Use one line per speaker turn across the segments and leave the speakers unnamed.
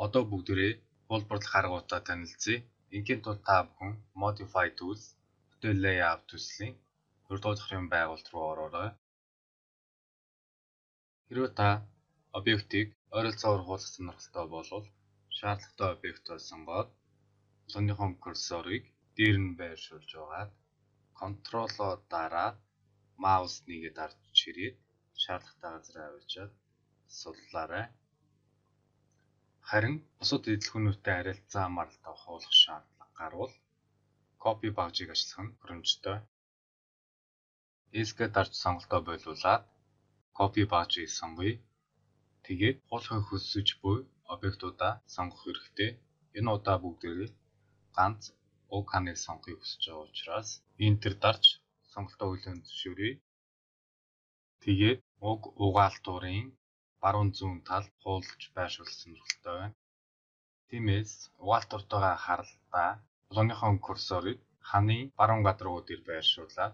Одоо бүгдээрээ хуулбарлах аргуудаа танилцъя. Ингийн тулд та бүхэн Modify Tools, Hotel Layout төслийн 2 дугаар захрын байгуулалт руу ороорой. Хэрвээ та объектыг ойролцоогоор хуулах сонирхолтой бол шаардлагатай объектоо сонгоод болгоныхон курсорыг дээр нь байршуулж байгаад Ctrl-оо дараад маус нэгээ дарж чирээд шаардлагатай газар авчиад суллаарай. Харин бусад дэлгүүрүүтэй харилцаамаар л хуулах шаардлага гарвал copy багжийг ашиглах нь боломжтой. ESC дарж сонголтоо болиулаад copy багжийг сонгоё. Тэгээд хуулахыг хүсэж буй объектуудаа сонгох хэрэгтэй. Энэ удаа бүгдээрээ ганц уг ханыг сонгохыг хүсэж байгаа учраас Enter дарж сонголтоо хүлээн зөвшөөрье. Тэгээд уг угаалтурын баруун зүүн талд хуулж байршуулах сонирхолтой байна. Тиймээс угаалтуртайгаа харалтаа болгоныхон курсорыг ханы баруун гадруу дээр байршуулаад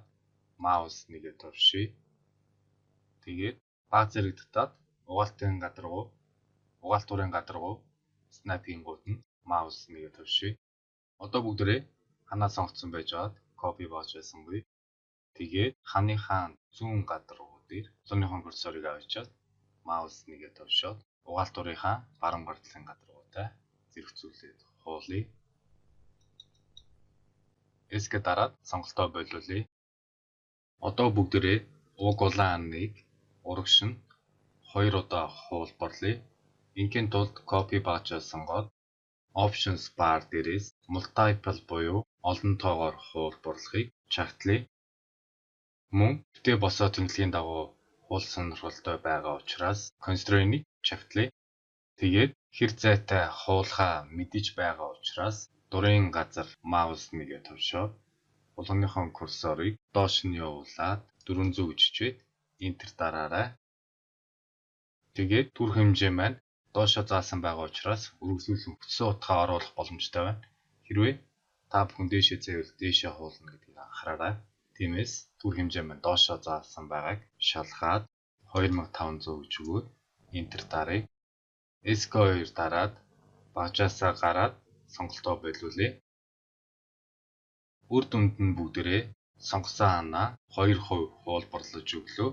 маус нэгээ товшъё. Тэгээд баг зэрэг татаад угаалтурын гадруу снайпингууд нь маус нэгээ товшъё. Одоо бүгдээрээ ханаа сонгоцсон байж байгаад copy багжаа сонгоё. Тэгээд ханыхаа зүүн гадруу дээр болгоныхон курсорыг авчиад маус нэгээ товшоод угаалтурынхаа баруун гартлын гадруутай зэрэгцүүлээд хуулъя. ESC дараад сонголтоо болиулъя. Одоо бүгдээрээ уг улаан ханыг урагшин 2 удаа хуулбарлая. Ингийн тулд copy багжаа сонгоод Options bar дээрээс Multiple буюу олон тоогоор хуулбарлахыг чагтлая. Мөн бүтээ босоо тэмдэглэгийн дагуу хуул сонирхолтой байгаа учраас Constraint-ийг чагтлая. Тэгээд хэр зайтай хуулахаа мэдэж байгаа учраас дурын газар маус нэгээ товшоод болгоныхон курсорыг доош нь явуулаад 400 гэж хичээд Enter дараарай. Тэгээд түр хэмжээ маань доошоо заасан байгаа учраас үргэлжлүүлэн хүссэн утгаа оруулах боломжтой байна. Хэрвээ та бүхэн дээшээ зайвал дээшээ хуулна гэдгийг анхаараарай. Тиймээс түр хэмжээ маань доошоо заасан байгааг шалгаад 2500 гэж өгөөд Enter даръя. ESC2 дараад багжаасаа гараад сонголтоо болиулъя. Үр дүнд нь бүгдээрээ сонгосон ханаа 2% хуулбарлаж өглөө.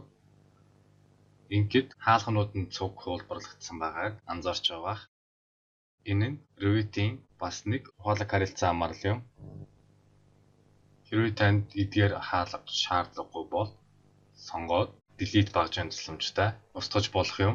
Ингээд хаалганууд нь цуг хуулбарлагдсан байгааг анзаарч байгаа. Энэ нь Revit-ийн бас нэг ухаалаг харилцаамаар л юм. Хэрвээ танд эдгээр хаалга шаардлагагүй бол сонгоод Delete багжийн тусламжтай устгаж болох юм.